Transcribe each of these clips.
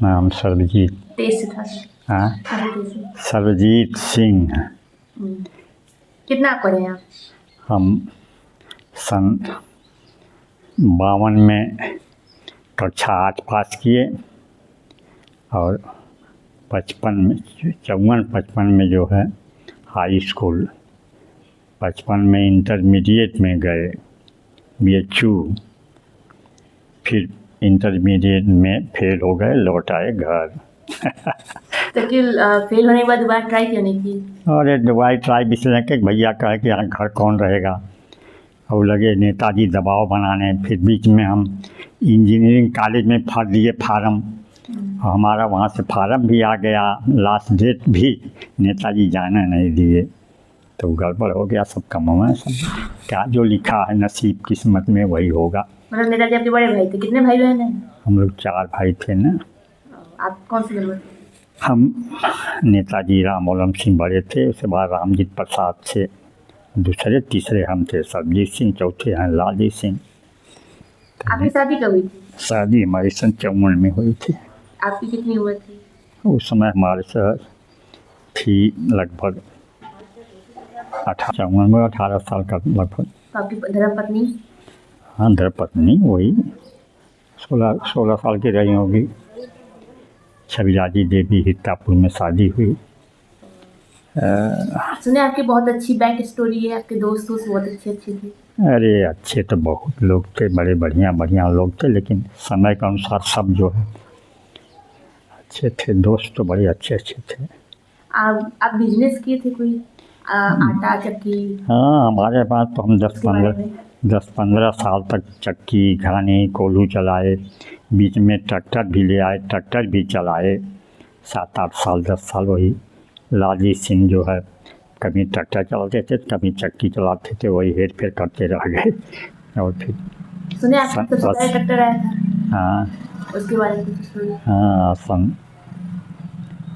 नाम सर्वजीत। तेज से था। हाँ, तेज से। सर्वजीत सिंह। कितना पढ़े आप? हम सन 52 में कक्षा 8 पास किए और 55 में 54-55 में जो है हाई स्कूल, 55 में इंटरमीडिएट में गए BHU, फिर इंटरमीडिएट में फेल हो गए, लौट आए घर। तो फिर फेल होने के बाद दोबारा ट्राई क्यों नहीं की? और दोबारा ट्राई इसलिए कि भैया कहे कि यहाँ घर कौन रहेगा, और लगे नेताजी दबाव बनाने। फिर बीच में हम इंजीनियरिंग कॉलेज में भर दिए फार्म, हमारा वहाँ से फार्म भी आ गया, लास्ट डेट भी नेताजी जाने नहीं दिए, तो गड़बड़ हो गया। सब कमाना है, सब क्या जो लिखा है नसीब किस्मत में वही होगा। मतलब नेताजी आपके बड़े भाई थे? कितने भाई बहन हैं? हम लोग 4 भाई थे ना। आप कौन से नंबर थे? हम नेताजी रामवलम सिंह बड़े थे, उसके बाद रामजीत प्रसाद थे दूसरे, तीसरे हम थे सर्वजीत सिंह, चौथे हैं लालजीत सिंह। आपकी शादी कब हुई थी? शादी हमारी सन 54 में हुई थी। आपकी कितनी उम्र थी? उस समय हमारे से थी लगभग 18 साल का लगभग। आपकी धर्मपत्नी? हाँ, धर्मपत्नी वही 16 साल की रही होगी। छविराजी देवी हित्तापुर में शादी हुई। सुने आपकी बहुत अच्छी बैक स्टोरी है, आपके दोस्त बहुत अच्छे थे। अरे अच्छे तो बहुत लोग थे, बड़े बढ़िया लोग थे, लेकिन समय के अनुसार सब जो है अच्छे थे। दोस्त तो बड़े अच्छे थे। आप बिजनेस किए थे कोई? आटा चक्की? हाँ, हमारे पास तो हम 10-15 साल तक चक्की, घानी, कोल्हू चलाए। बीच में ट्रैक्टर भी ले आए, ट्रैक्टर भी चलाए 7-8 साल 10 साल। वही लालजीत सिंह जो है कभी ट्रैक्टर चलाते थे, कभी चक्की चलाते थे, वही हेर फेर करते रह गए। और फिर सुने आपका सबसे पहले ट्रैक्टर आया था? हाँ, उसके बारे में कुछ सुनिए। हाँ,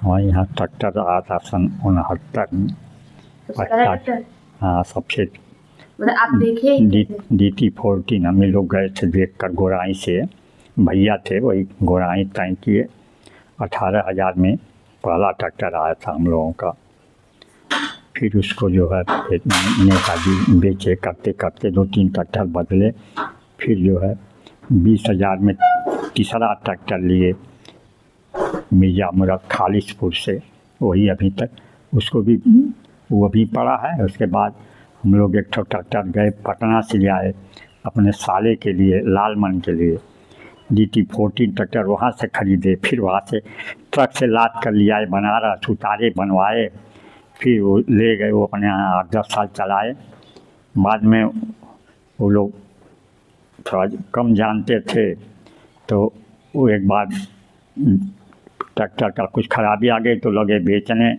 हमारे यहाँ ट्रैक्टर आया था सन 69 में। हाँ, सबसे मतलब आप देखे? DT14 हम लोग गए थे देख कर, गोराई से भैया थे, वही गोराई तय किए। 18,000 में पहला ट्रैक्टर आया था हम लोगों का। फिर उसको जो है नेताजी बेचे, करते करते 2-3 ट्रैक्टर बदले। फिर जो है 20,000 में तीसरा ट्रैक्टर लिए मिर्जा मुराद खालिशपुर से, वही अभी तक उसको भी वो अभी पड़ा है। उसके बाद हम लोग एक ट्रैक्टर गए पटना से ले आए अपने साले के लिए, लालमन के लिए। DT14 ट्रैक्टर वहाँ से ख़रीदे, फिर वहाँ से ट्रक से लाद कर ले आए बनारस, उतारे, बनवाए, फिर वो ले गए। वो अपने यहाँ 8-10 साल चलाए। बाद में वो लोग थोड़ा कम जानते थे, तो वो एक बार ट्रैक्टर का कुछ खराबी आ गई तो लगे बेचने,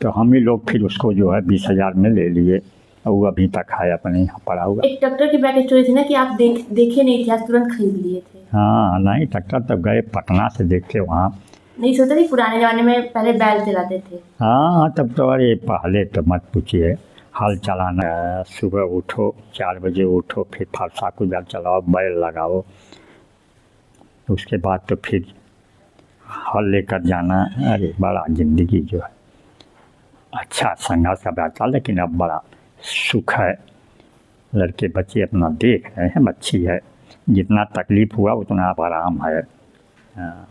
तो हम ही लोग फिर उसको जो है 20,000 में ले लिए, और वो अभी तक है अपने यहाँ पड़ा हुआ। एक ट्रैक्टर की बैक स्टोरी थी ना कि आप देखे नहीं थे, तुरंत खरीद लिए थे? हाँ, नहीं, ट्रैक्टर तब गए पटना से देखे, वहाँ नहीं सोचते थे पुराने ज़माने में पहले बैल चलाते थे? हाँ, तब तो अरे पहले तो मत पूछिए, हल चलाना, सुबह उठो 4 बजे उठो, फिर फरसा कुदाल चलाओ, बैल लगाओ, उसके बाद तो फिर हल लेकर जाना। अरे बड़ा ज़िंदगी जो है अच्छा संघर्ष का बैठा, लेकिन अब बड़ा सुख है। लड़के बच्चे अपना देख रहे हैं, अच्छी है। जितना तकलीफ़ हुआ उतना अब आराम है।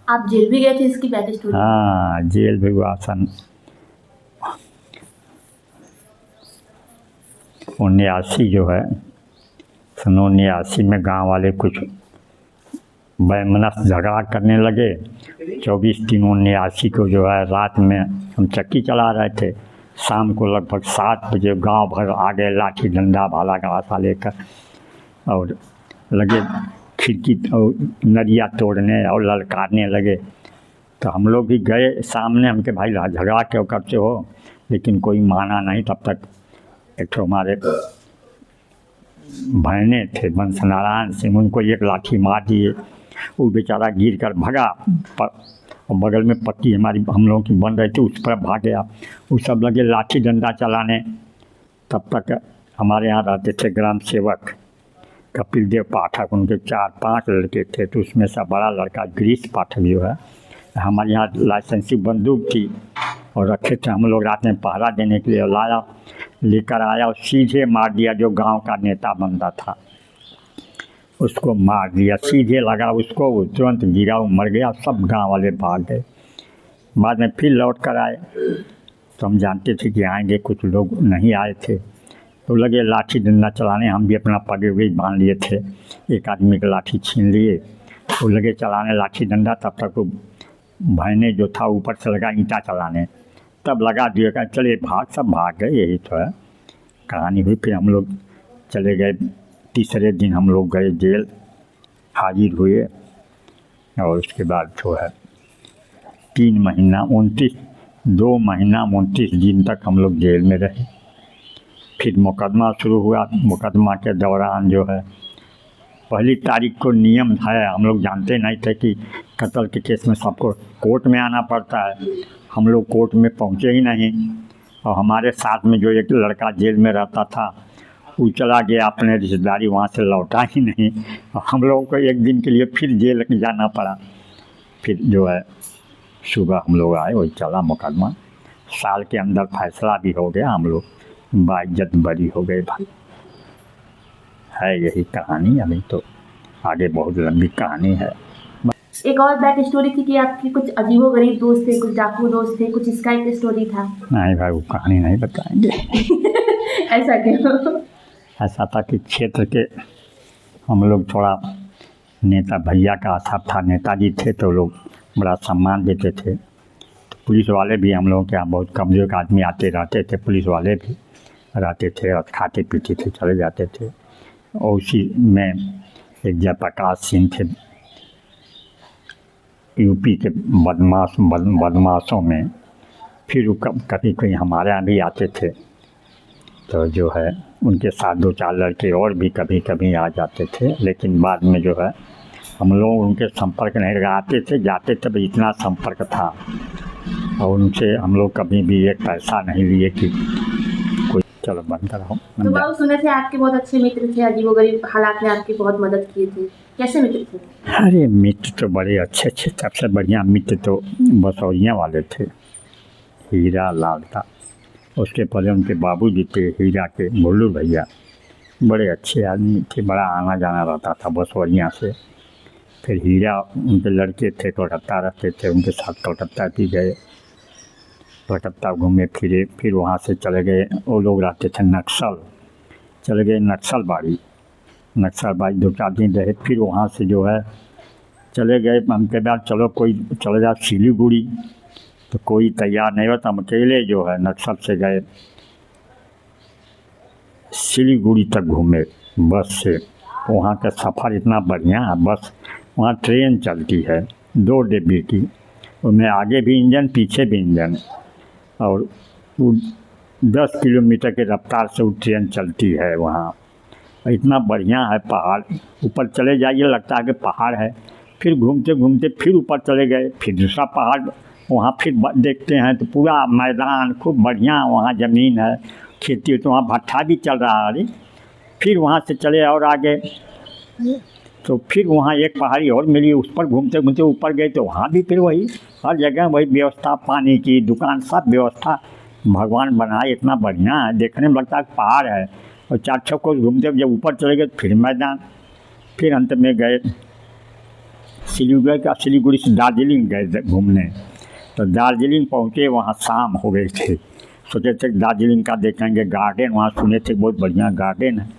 आप जेल भी गए थे इसकी बैक स्टोरी? हाँ, जेल भी हुआ सन 79 जो है, सन 79 में गांव वाले कुछ बेमनस झगड़ा करने लगे। 24/3/79 को जो है रात में हम चक्की चला रहे थे, शाम को लगभग 7 बजे गांव भर आ गए लाठी डंडा भाला गड़ासा लेकर, और लगे खिड़की और नदिया तोड़ने और ललकारने लगे। तो हम लोग भी गए सामने, हमके भाई झगड़ा क्यों करते हो, लेकिन कोई माना नहीं। तब तक एक ठो हमारे बहने थे वंश नारायण सिंह, उनको एक लाठी मार दिए, वो बेचारा गिर कर भगा, और बगल में पट्टी हमारी हम लोगों की बन रही थी, उस पर भाग गया। वो सब लगे लाठी डंडा चलाने। तब तक हमारे यहाँ रहते थे ग्राम सेवक कपिल देव पाठक, उनके 4-5 लड़के थे, तो उसमें से बड़ा लड़का गिरीश पाठक जो है हमारे यहाँ लाइसेंसी बंदूक थी और रखे थे हम लोग रात में पहरा देने के लिए, लाया लेकर आया और सीधे मार दिया। जो गांव का नेता बंदा था उसको मार दिया, सीधे लगा उसको, वो तुरंत गिरा, वो मर गया। सब गांव वाले भाग गए। बाद में फिर लौट कर आए तो हम जानते थे कि आएंगे, कुछ लोग नहीं आए थे तो लगे लाठी डंडा चलाने। हम भी अपना पगड़ी बांध लिए थे, एक आदमी की लाठी छीन लिए, वो लगे चलाने लाठी डंडा। तब तक वो भाईने जो था ऊपर से लगा ईंटा चलाने, तब लगा दिया का चले भाग, सब भाग गए। यही तो है कहानी हुई। फिर हम लोग चले गए, तीसरे दिन हम लोग गए जेल, हाजिर हुए और उसके बाद जो है 2 महीना 29 दिन तक हम लोग जेल में रहे। फिर मुकदमा शुरू हुआ। मुकदमा के दौरान जो है 1 तारीख को नियम है, हम लोग जानते नहीं थे कि कत्ल के केस में सबको कोर्ट में आना पड़ता है। हम लोग कोर्ट में पहुँचे ही नहीं और हमारे साथ में जो एक लड़का जेल में रहता था वो चला गया अपने रिश्तेदारी, वहाँ से लौटा ही नहीं। और हम लोगों को एक दिन के लिए फिर जेल जाना पड़ा। फिर जो है सुबह हम लोग आए, वही चला मुकदमा। साल के अंदर फैसला भी हो गया, हम लोग बाइज्जत बरी हो गए। भाई है यही कहानी। अभी तो आगे बहुत लंबी कहानी है। एक और बैक स्टोरी थी कि आपके कुछ अजीबोगरीब दोस्त थे, कुछ डाकू दोस्त थे, कुछ इसका एक स्टोरी था। नहीं भाई, वो कहानी नहीं बताएंगे। ऐसा क्यों? ऐसा था कि क्षेत्र के हम लोग थोड़ा नेता भैया का सब था, नेताजी थे तो लोग बड़ा सम्मान देते थे। तो पुलिस वाले भी हम लोगों के यहाँ बहुत कमजोर के आदमी आते रहते थे, पुलिस वाले भी रहते थे और खाते पीते थे, चले जाते थे। और उसी में एक जयप्रकाश सिंह थे, यूपी के बदमाशों में। फिर वो कभी कभी हमारे यहाँ भी आते थे तो जो है उनके साथ 2-4 लड़के और भी कभी कभी आ जाते थे। लेकिन बाद में जो है हम लोग उनके संपर्क नहीं लगाते थे, जाते थे, भाई इतना संपर्क था। और उनसे हम लोग कभी भी एक पैसा नहीं लिए कि कोई चलो बंद कराओ। तो बाबू सुने थे आपके बहुत अच्छे मित्र थे, अजीबोगरीब हालात में आपकी बहुत मदद किए थे, कैसे मित्र थे? अरे मित्र तो बड़े अच्छे थे। सबसे बढ़िया मित्र तो बसौरिया वाले थे, हीरा लाल था। उसके पहले उनके बाबूजी थे हीरा के, भोलू भैया, बड़े अच्छे आदमी थे। बड़ा आना जाना रहता था बसौरिया से। फिर हीरा उनके लड़के थे, कलकत्ता रहते थे, उनके साथ कलकत्ता भी गए, कलकत्ता घूमे फिरे। फिर वहाँ से चले गए, वो लोग रहते थे नक्सल, चले गए नक्सलबाड़ी 2-4 दिन रहे। फिर वहाँ से जो है चले गए, हमके बाद चलो कोई चले जाओ सिलीगुड़ी, तो कोई तैयार नहीं होता। हम अकेले जो है नक्सल से गए, सिलीगुड़ी तक घूमे बस से। वहाँ का सफ़र इतना बढ़िया है, बस वहाँ ट्रेन चलती है 2 डिब्बे की, उनमें आगे भी इंजन पीछे भी इंजन, और वो 10 किलोमीटर के रफ्तार से वो ट्रेन चलती है वहाँ। इतना बढ़िया है, पहाड़ ऊपर चले जाइए लगता है कि पहाड़ है। फिर घूमते घूमते फिर ऊपर चले गए, फिर दूसरा पहाड़, वहाँ फिर देखते हैं तो पूरा मैदान खूब बढ़िया, वहाँ ज़मीन है, खेती, तो वहाँ भट्ठा भी चल रहा है। फिर वहाँ से चले और आगे तो फिर वहाँ एक पहाड़ी और मिली, उस पर घूमते घूमते ऊपर गए तो वहाँ भी फिर वही, हर जगह वही व्यवस्था, पानी की दुकान, सब व्यवस्था भगवान बनाए। इतना बढ़िया है, देखने में लगता है पहाड़ है। और 4-6 को घूमते जब ऊपर चले गए फिर मैदान। फिर अंत में गए सिलीगुड़ी से दार्जिलिंग गए घूमने। तो दार्जिलिंग पहुँचे, वहाँ शाम हो गई थी। सोचे थे दार्जिलिंग का देखेंगे गार्डन, वहाँ सुने थे बहुत बढ़िया गार्डन है।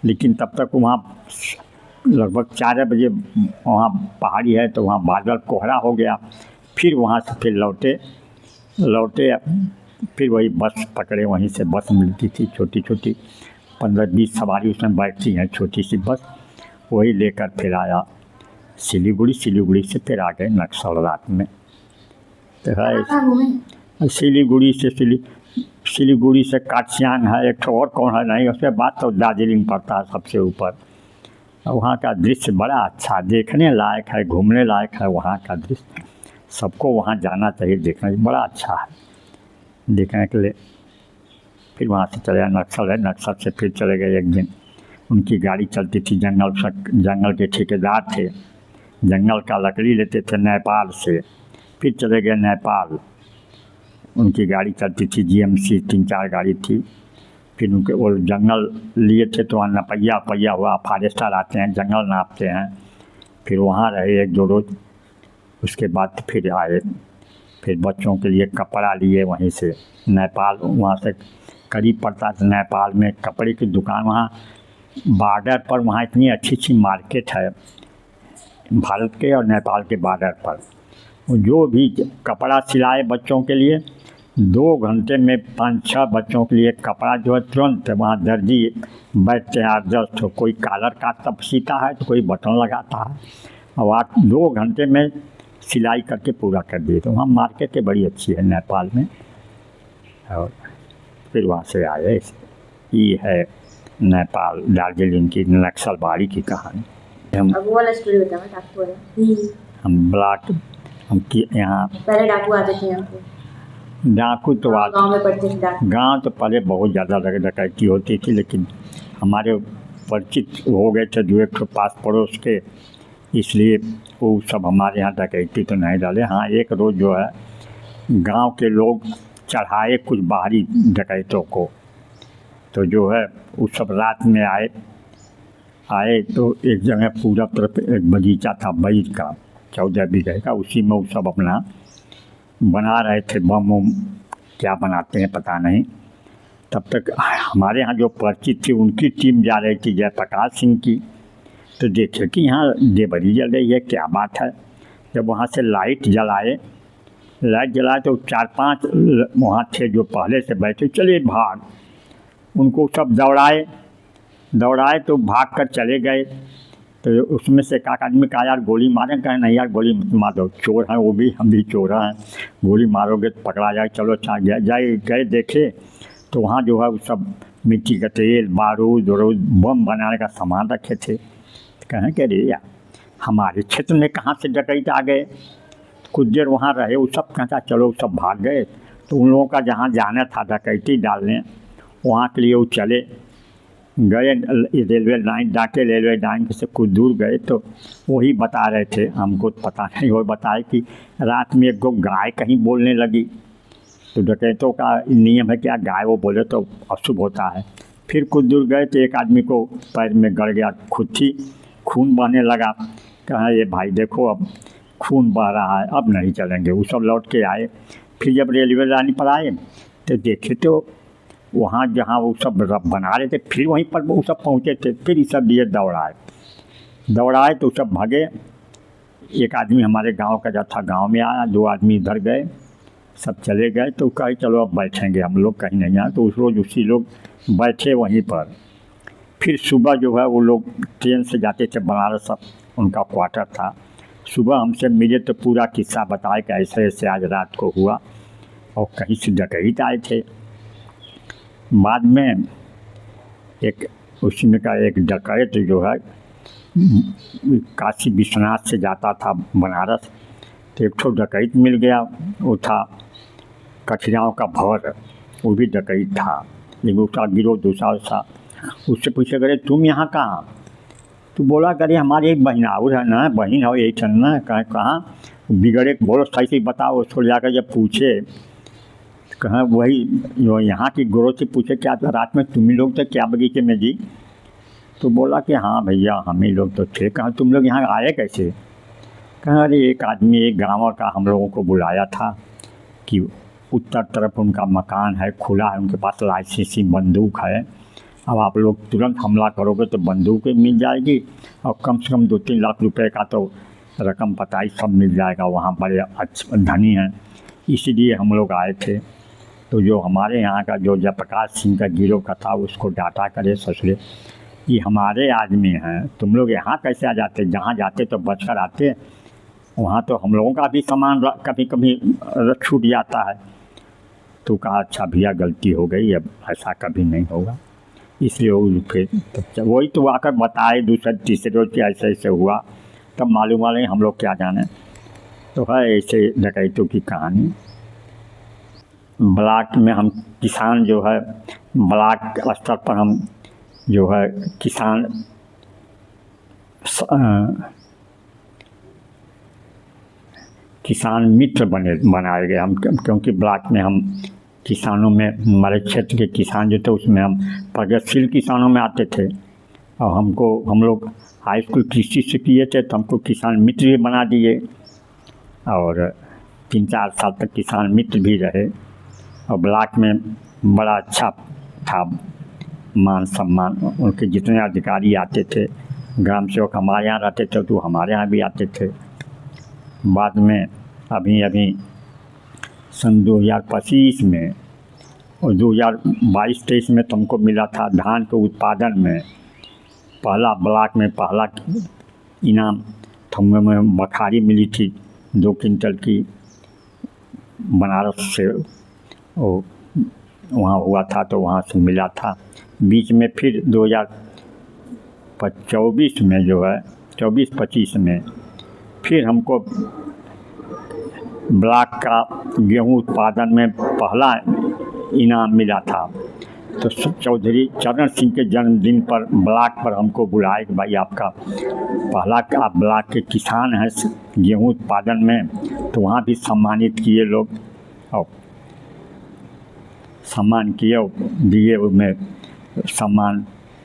लेकिन तब तक वहाँ लगभग 4 बजे वहाँ पहाड़ी है तो वहाँ बादल कोहरा हो गया। फिर वहाँ से फिर लौटे, फिर वही बस पकड़े, वहीं से बस मिलती थी छोटी छोटी, 15-20 सवारी उसमें बैठती हैं, छोटी सी बस, वही लेकर फिर आया सिलीगुड़ी से फिर आ गए नक्सल रात में। तो है सिलीगुड़ी से कात्सियांग है, एक और कौन है नहीं, उसके बाद तो दार्जिलिंग पड़ता है सबसे ऊपर। वहाँ का दृश्य बड़ा अच्छा, देखने लायक है, घूमने लायक है वहाँ का दृश्य। सबको वहाँ जाना चाहिए, देखने बड़ा अच्छा है देखने के लिए। फिर वहाँ से चले नक्सल है, नक्सल से फिर चले गए। एक दिन उनकी गाड़ी चलती थी, जंगल के ठेकेदार थे, जंगल का लकड़ी लेते थे नेपाल से, फिर चले गए नेपाल। उनकी गाड़ी चलती थी जीएमसी, 3-4 गाड़ी थी। फिर उनके वो जंगल लिए थे तो वहाँ नपैया उपैया हुआ, फॉरेस्टर आते हैं, जंगल नापते हैं। फिर वहाँ रहे 1-2 रोज़। उसके बाद फिर आए। फिर बच्चों के लिए कपड़ा लिए वहीं से नेपाल, वहाँ से करीब पड़ता था नेपाल में कपड़े की दुकान। वहाँ बॉर्डर पर वहाँ इतनी अच्छी अच्छी मार्केट है भारत के और नेपाल के बॉर्डर पर। जो भी कपड़ा सिलाए बच्चों के लिए, 2 घंटे में 5-6 बच्चों के लिए कपड़ा जो है तुरंत वहाँ दर्जी बैठते हैं, एडजस्ट हो, कोई कॉलर का तब सीता है तो कोई बटन लगाता है। और आप 2 घंटे में सिलाई करके पूरा कर दिए। तो वहाँ मार्केट बड़ी अच्छी है नेपाल में। और फिर वहाँ से आए। ये है नेपाल दार्जिलिंग की नक्सलबाड़ी की कहानी। अब वो वाला स्टोरी बताओ, डाकू वाला। हम ब्लॉक हम कि यहाँ पहले डाकू आते थे यहाँ पे। डाकू तो गाँव में पड़ते थे डाकू। गाँव तो पहले बहुत ज़्यादा डकैती होती थी, लेकिन हमारे परिचित हो गए थे 2-1 पास पड़ोस के, इसलिए वो सब हमारे यहाँ डकैती तो नहीं डाले। हाँ, एक रोज़ जो है गांव के लोग चढ़ाए कुछ बाहरी डकैतों को, तो जो है वो सब रात में आए तो एक जगह पूरब तरफ एक बगीचा था बैर का, 14 बीघे का। उसी में वो सब अपना बना रहे थे, बम वम क्या बनाते हैं पता नहीं। तब तक हमारे यहाँ जो परिचित थी उनकी टीम जा रही थी जयप्रकाश सिंह की, तो देखे कि यहाँ देवरी जल रही है, क्या बात है। जब वहाँ से लाइट जलाए तो 4-5 वहाँ थे जो पहले से बैठे, चले भाग। उनको सब दौड़ाए तो भाग कर चले गए। तो उसमें से एक आदमी कहा यार गोली मारें, कहे नहीं यार गोली मत मार दो, चोर हैं वो भी, हम भी चोर हैं, गोली मारोगे तो पकड़ा जाए। चलो अच्छा गए देखे तो वहाँ जो है वो सब मिट्टी का तेल, बारूद और बम बनाने का सामान रखे थे। कहें कि अरे यार हमारे क्षेत्र में कहाँ से डकैत आ गए। कुछ देर वहाँ रहे, वो सब कहता चलो सब भाग गए। तो उन लोगों का जहाँ जाना था डकैती डालने, वहाँ के लिए वो चले गए रेलवे लाइन, डाके रेलवे लाइन से कुछ दूर गए तो वही बता रहे थे, हमको पता नहीं, वो बताए कि रात में एक गो गाय कहीं बोलने लगी। तो डकैतों का नियम है क्या, गाय वो बोले तो अशुभ होता है। फिर कुछ दूर गए तो एक आदमी को पैर में गड़ गया, खून बहने लगा। कहा ये भाई देखो अब खून बह रहा है, अब नहीं चलेंगे। वो सब लौट के आए। फिर जब रेलवे लाइन पर आए तो देखे तो वहाँ जहाँ वो सब बना रहे थे, फिर वहीं पर वो सब पहुँचे थे। फिर ये सब लिए दौड़ाए तो सब भागे। एक आदमी हमारे गांव का जब था गांव में आया, 2 आदमी इधर गए, सब चले गए। तो कहे चलो अब बैठेंगे हम लोग, कहीं नहीं आए। तो उस रोज़ उसी लोग बैठे वहीं पर। फिर सुबह जो है वो लोग ट्रेन से जाते थे बनारस, उनका क्वार्टर था। सुबह हमसे मिले तो पूरा किस्सा बताए कि ऐसे ऐसे आज रात को हुआ और कहीं से डकैत आए थे। बाद में एक उसमें का एक डकैत जो है काशी विश्वनाथ से जाता था बनारस, तो एक ठो डकैत मिल गया। वो था कठियाओं का भर, वो भी डकैत था, लेकिन उसका गिरोह दूसरा था। उससे पूछे करे तुम यहाँ कहाँ, तो बोला करे हमारी एक बहनाउर है ना, बहन हो यही चलना। कहाँ बिगड़े बोलो सही से बताओ। उसको जाकर जब पूछे कहाँ वही जो यहाँ की गोरों से पूछे क्या रात में तुम ही लोग थे क्या बगीचे में जी। तो बोला कि हाँ भैया हम ही लोग तो थे। कहाँ तुम लोग यहाँ आए कैसे। कहाँ अरे एक आदमी एक गाँव का हम लोगों को बुलाया था कि उत्तर तरफ उनका मकान है, खुला है, उनके पास लाइसेंसी बंदूक है, अब आप लोग तुरंत हमला करोगे तो बंदूक मिल जाएगी और कम से कम 2-3 लाख रुपए का तो रकम पताई सब मिल जाएगा। वहाँ बड़े अच्छे धनी हैं, इसीलिए हम लोग आए थे। तो जो हमारे यहाँ का जो जयप्रकाश सिंह का गिरोह का था उसको डांटा करे, ससुरे ये हमारे आदमी हैं, तुम लोग यहाँ कैसे आ जाते, जहाँ जाते तो बच कर आते, वहाँ तो हम लोगों का भी सामान कभी कभी छूट जाता है। तो कहा अच्छा भैया गलती हो गई, अब ऐसा कभी नहीं होगा। इसलिए वो फिर वही तो आकर बताए दूसरे तीसरे रोज कि ऐसे ऐसे हुआ, तब मालूम वाले हम लोग क्या जाने। तो है ऐसे डकैतों की कहानी। ब्लॉक में हम किसान जो है, ब्लॉक स्तर पर हम जो है किसान किसान मित्र बनाए गए हम, क्योंकि ब्लॉक में हम किसानों में, हमारे क्षेत्र के किसान जो थे उसमें हम प्रगतिशील किसानों में आते थे। और हम लोग हाई स्कूल कृषि से किए थे, तो हमको किसान मित्र भी बना दिए और 3-4 साल तक किसान मित्र भी रहे। और ब्लॉक में बड़ा अच्छा था मान सम्मान, उनके जितने अधिकारी आते थे, ग्राम सेवक हमारे यहाँ रहते थे तो हमारे यहाँ भी आते थे। बाद में अभी सन 2025 में और 2022-23 में तुमको मिला था धान के उत्पादन में ब्लॉक में पहला इनाम में बखारी मिली थी 2 क्विंटल की, बनारस से वहाँ हुआ था तो वहाँ से मिला था। बीच में फिर 2024 में जो है 24-25 में फिर हमको ब्लॉक का गेहूं उत्पादन में पहला इनाम मिला था। तो चौधरी चरण सिंह के जन्मदिन पर ब्लॉक पर हमको बुलाए कि भाई आपका पहला आप ब्लॉक के किसान हैं गेहूं उत्पादन में, तो वहाँ भी सम्मानित किए लोग और सम्मान किए और दिए, उनमें सम्मान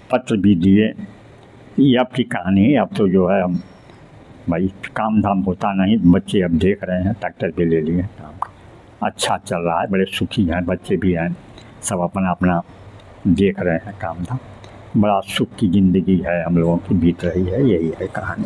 पत्र भी दिए। ये अब की कहानी है। अब तो जो है हम भाई काम धाम होता नहीं, बच्चे अब देख रहे हैं, ट्रैक्टर भी ले लिए काम का, अच्छा चल रहा है, बड़े सुखी हैं, बच्चे भी हैं, सब अपना अपना देख रहे हैं काम धाम। बड़ा सुख की ज़िंदगी है हम लोगों की बीत रही है, यही है कहानी।